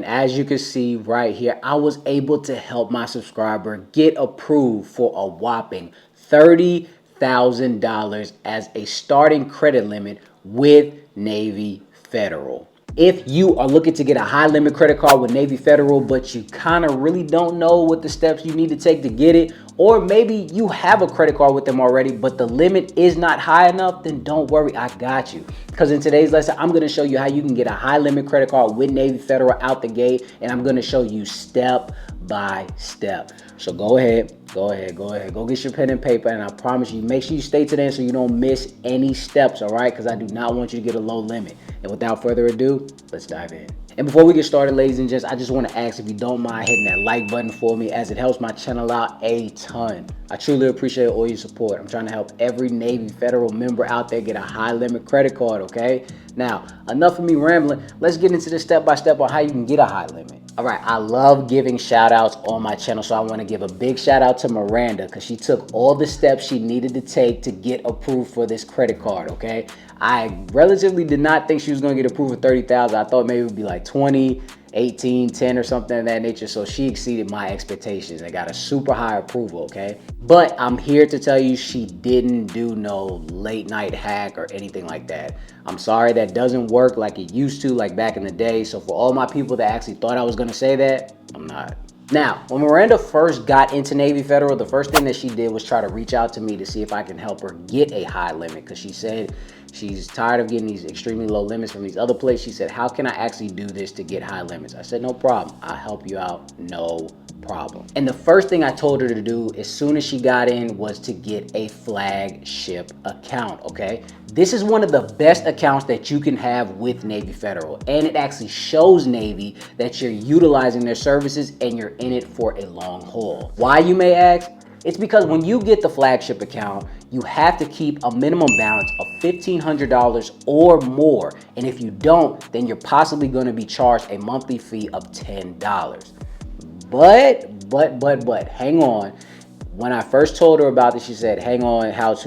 And as you can see right here, I was able to help my subscriber get approved for a whopping $30,000 as a starting credit limit with Navy Federal. If you are looking to get a high limit credit card with Navy Federal, but you kind of really don't know what the steps you need to take to get it, or maybe you have a credit card with them already, but the limit is not high enough, then don't worry, I got you. Because in today's lesson, I'm going to show you how you can get a high limit credit card with Navy Federal out the gate, and I'm going to show you step by step. So go ahead, go get your pen and paper, and I promise you, make sure you stay to the end so you don't miss any steps, all right? Because I do not want you to get a low limit. And without further ado, let's dive in. And before we get started, ladies and gents, I just want to ask if you don't mind hitting that like button for me, as it helps my channel out a ton. I truly appreciate all your support. I'm trying to help every Navy Federal member out there get a high limit credit card, okay? Now, enough of me rambling. Let's get into the step-by-step on how you can get a high limit. All right, I love giving shout outs on my channel, so I want to give a big shout out to Miranda because she took all the steps she needed to take to get approved for this credit card, okay? I relatively did not think she was going to get approved for $30,000. I thought maybe it would be like 20, 18, 10 or something of that nature. So she exceeded my expectations and got a super high approval, okay? But I'm here to tell you she didn't do no late night hack or anything like that. I'm sorry, that doesn't work like it used to, like back in the day. So for all my people that actually thought I was going to say that, I'm not. Now, when Miranda first got into Navy Federal, the first thing that she did was try to reach out to me to see if I can help her get a high limit, because she said she's tired of getting these extremely low limits from these other places. She said, how can I actually do this to get high limits? I said, no problem. I'll help you out. No problem. And the first thing I told her to do as soon as she got in was to get a Flagship account, okay? This is one of the best accounts that you can have with Navy Federal, and it actually shows Navy that you're utilizing their services and you're in it for a long haul. Why, you may ask? It's because when you get the Flagship account, you have to keep a minimum balance of $1,500 or more. And if you don't, then you're possibly going to be charged a monthly fee of $10. But, hang on. When I first told her about this, she said, hang on, I don't have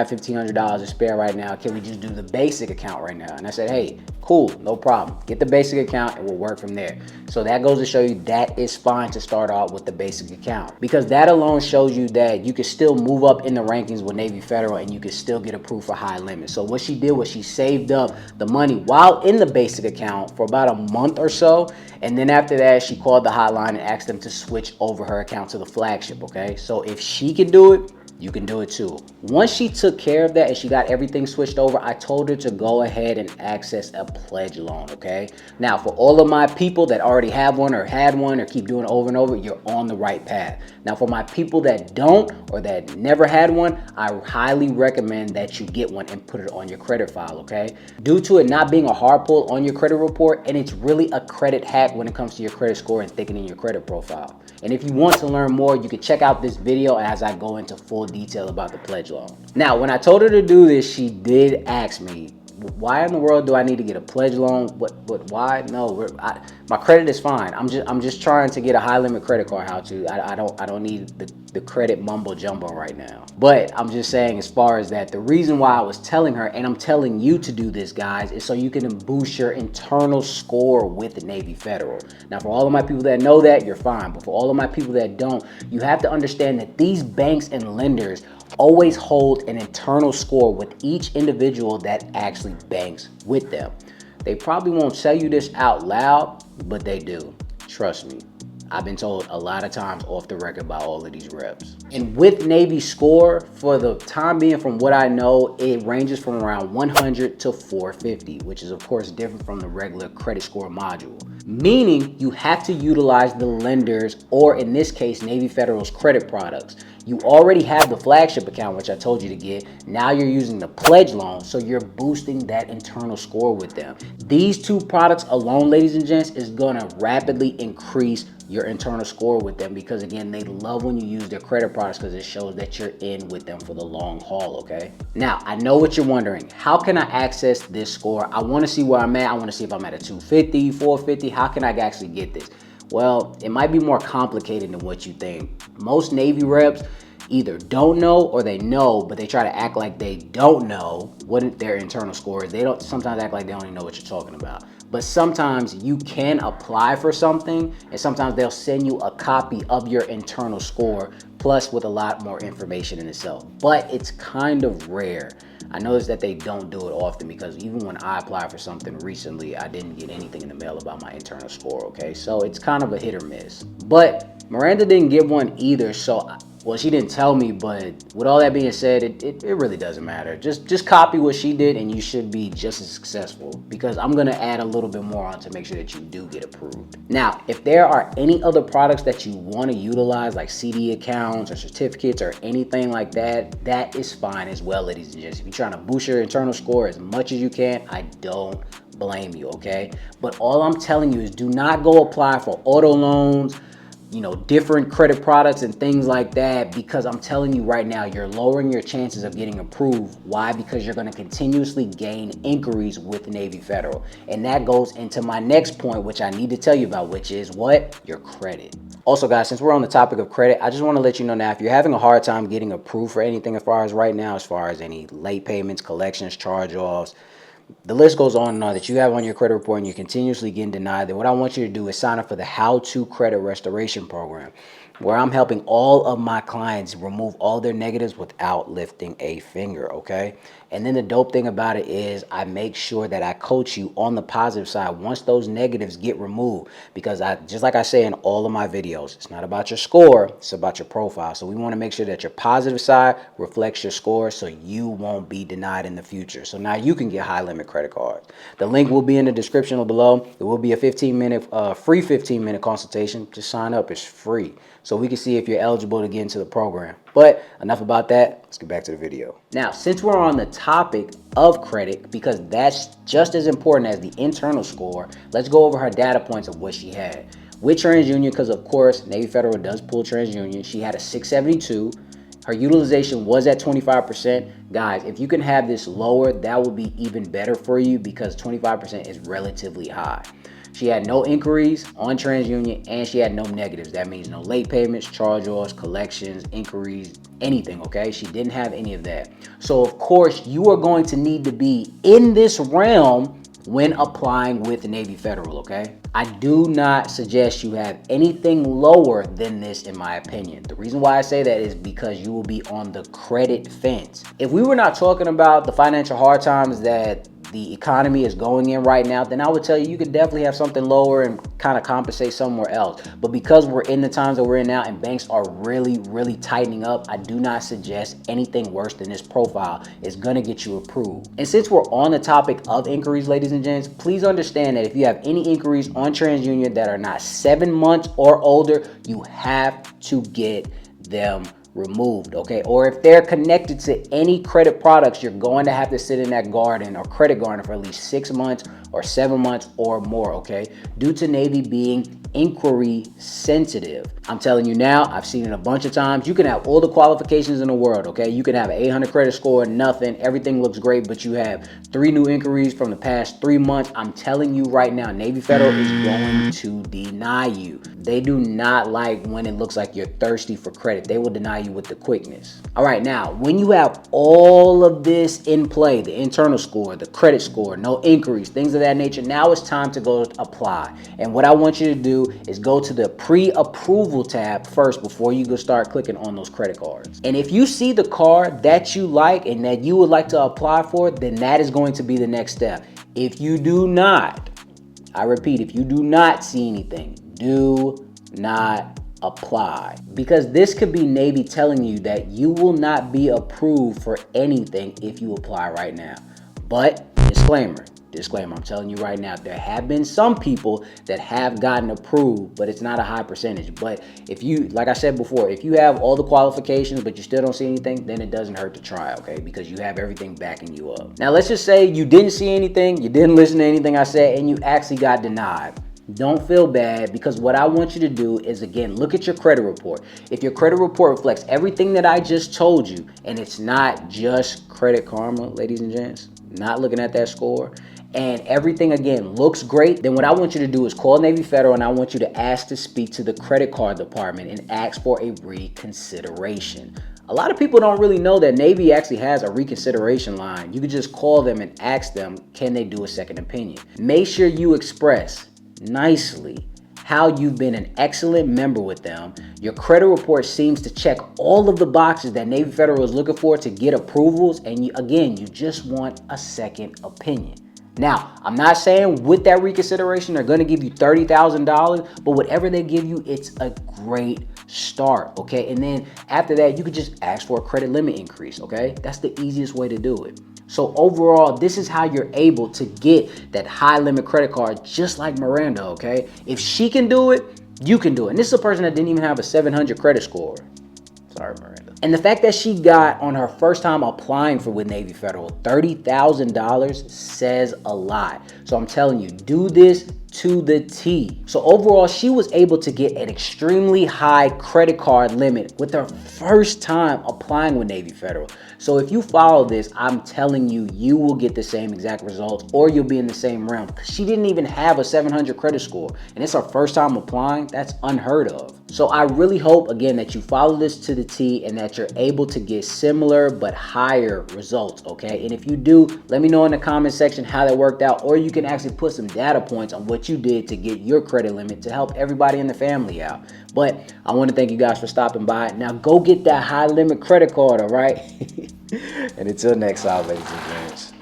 $1,500 to spare right now. Can we just do the basic account right now? And I said, hey, cool, no problem. Get the basic account and we'll work from there. So that goes to show you that it's fine to start out with the basic account, because that alone shows you that you can still move up in the rankings with Navy Federal and you can still get approved for high limits. So what she did was she saved up the money while in the basic account for about a month or so. And then after that, she called the hotline and asked them to switch over her account to the Flagship, okay? So if she can do it, you can do it too. Once she took care of that and she got everything switched over, I told her to go ahead and access a pledge loan, okay? Now, for all of my people that already have one or had one or keep doing it over and over, you're on the right path. Now, for my people that don't or that never had one, I highly recommend that you get one and put it on your credit file, okay? Due to it not being a hard pull on your credit report, and it's really a credit hack when it comes to your credit score and thickening your credit profile. And if you want to learn more, you can check out this video as I go into full detail about the pledge loan. Now, when I told her to do this, she did ask me, why in the world do I need to get a pledge loan? Why? No, my credit is fine. I'm just trying to get a high limit credit card. I don't need the credit mumbo jumbo right now. But I'm just saying, as far as that, the reason why I was telling her, and I'm telling you to do this, guys, is so you can boost your internal score with the Navy Federal. Now, for all of my people that know that, you're fine. But for all of my people that don't, you have to understand that these banks and lenders always hold an internal score with each individual that actually banks with them. They probably won't tell you this out loud, but they do. Trust me. I've been told a lot of times off the record by all of these reps. And with Navy score, for the time being, from what I know, it ranges from around 100 to 450, which is of course different from the regular credit score module. Meaning you have to utilize the lenders, or in this case, Navy Federal's credit products. You already have the Flagship account, which I told you to get. Now you're using the pledge loan, so you're boosting that internal score with them. These two products alone, ladies and gents, is gonna rapidly increase your internal score with them, because again, they love when you use their credit products because it shows that you're in with them for the long haul, okay? Now, I know what you're wondering. How can I access this score? I wanna see where I'm at. I wanna see if I'm at a 250, 450. How can I actually get this? Well, it might be more complicated than what you think. Most Navy reps either don't know or they know, but they try to act like they don't know what their internal score is. They don't sometimes act like they don't even know what you're talking about. But sometimes you can apply for something, and sometimes they'll send you a copy of your internal score, plus with a lot more information in itself. But it's kind of rare. I noticed that they don't do it often, because even when I applied for something recently, I didn't get anything in the mail about my internal score, okay? So it's kind of a hit or miss. But Miranda didn't get one either, so well, she didn't tell me, but with all that being said, it really doesn't matter. Just copy what she did and you should be just as successful, because I'm gonna add a little bit more on to make sure that you do get approved. Now, if there are any other products that you wanna utilize, like CD accounts or certificates or anything like that, that is fine as well, ladies and gents. If you're trying to boost your internal score as much as you can, I don't blame you, okay? But all I'm telling you is, do not go apply for auto loans, different credit products and things like that, because I'm telling you right now, you're lowering your chances of getting approved. Why? Because you're going to continuously gain inquiries with Navy Federal. And that goes into my next point, which I need to tell you about, which is what? Your credit. Also, guys, since we're on the topic of credit, I just want to let you know now, if you're having a hard time getting approved for anything as far as right now, as far as any late payments, collections, charge-offs, the list goes on and on that you have on your credit report and you're continuously getting denied, then what I want you to do is sign up for the How to Credit Restoration Program, where I'm helping all of my clients remove all their negatives without lifting a finger, okay? And then the dope thing about it is I make sure that I coach you on the positive side once those negatives get removed, because just like I say in all of my videos, it's not about your score, it's about your profile. So we want to make sure that your positive side reflects your score so you won't be denied in the future. So now you can get high limit credit cards. The link will be in the description below. It will be a 15-minute free 15-minute consultation. Just sign up, it's free, so we can see if you're eligible to get into the program. But enough about that, let's get back to the video. Now, since we're on the topic of credit, because that's just as important as the internal score, let's go over her data points of what she had. With TransUnion, because of course, Navy Federal does pull TransUnion, she had a 672. Her utilization was at 25%. Guys, if you can have this lower, that will be even better for you, because 25% is relatively high. She had no inquiries on TransUnion, and she had no negatives. That means no late payments, charge-offs, collections, inquiries, anything, okay? She didn't have any of that. So of course, you are going to need to be in this realm when applying with the Navy Federal, okay? I do not suggest you have anything lower than this, in my opinion. The reason why I say that is because you will be on the credit fence. If we were not talking about the financial hard times that the economy is going in right now, then I would tell you, you could definitely have something lower and kind of compensate somewhere else. But because we're in the times that we're in now and banks are really, really tightening up, I do not suggest anything worse than this profile is going to get you approved. And since we're on the topic of inquiries, ladies and gents, please understand that if you have any inquiries on TransUnion that are not 7 months or older, you have to get them removed, okay? Or if they're connected to any credit products, you're going to have to sit in that garden or credit garden for at least 6 months or 7 months or more, okay? Due to Navy being inquiry sensitive. I'm telling you now, I've seen it a bunch of times. You can have all the qualifications in the world, okay? You can have an 800 credit score, nothing, everything looks great, but you have 3 new inquiries from the past 3 months. I'm telling you right now, Navy Federal is going to deny you. They do not like when it looks like you're thirsty for credit. They will deny you with the quickness. All right, now, when you have all of this in play, the internal score, the credit score, no inquiries, things of that nature, now it's time to go apply. And what I want you to do is go to the pre-approval tab first before you go start clicking on those credit cards. And if you see the card that you like and that you would like to apply for, then that is going to be the next step. If you do not, I repeat, if you do not see anything, do not apply, because this could be Navy telling you that you will not be approved for anything if you apply right now. But disclaimer, I'm telling you right now, there have been some people that have gotten approved, but it's not a high percentage. But if you, like I said before, if you have all the qualifications but you still don't see anything, then it doesn't hurt to try, okay? Because you have everything backing you up. Now let's just say you didn't see anything, you didn't listen to anything I said, and you actually got denied. Don't feel bad, because what I want you to do is, again, look at your credit report. If your credit report reflects everything that I just told you, and it's not just Credit Karma, ladies and gents, not looking at that score, and everything again looks great, then what I want you to do is call Navy Federal, and I want you to ask to speak to the credit card department and ask for a reconsideration. A lot of people don't really know that Navy actually has a reconsideration line. You can just call them and ask them, can they do a second opinion? Make sure you express nicely how you've been an excellent member with them. Your credit report seems to check all of the boxes that Navy Federal is looking for to get approvals. And you just want a second opinion. Now, I'm not saying with that reconsideration, they're going to give you $30,000, but whatever they give you, it's a great start, okay? And then after that, you could just ask for a credit limit increase, okay? That's the easiest way to do it. So overall, this is how you're able to get that high limit credit card, just like Miranda, okay? If she can do it, you can do it. And this is a person that didn't even have a 700 credit score. Sorry, Miranda. And the fact that she got on her first time applying for with Navy Federal, $30,000 says a lot. So I'm telling you, do this to the T. So overall, she was able to get an extremely high credit card limit with her first time applying with Navy Federal. So if you follow this, I'm telling you, you will get the same exact results, or you'll be in the same realm, because she didn't even have a 700 credit score and it's her first time applying. That's unheard of. So I really hope, again, that you follow this to the T and that you're able to get similar but higher results, okay? And if you do, let me know in the comment section how that worked out, or you can actually put some data points on what you did to get your credit limit to help everybody in the family out. But I want to thank you guys for stopping by. Now go get that high limit credit card, all right? And until next time, ladies and gents.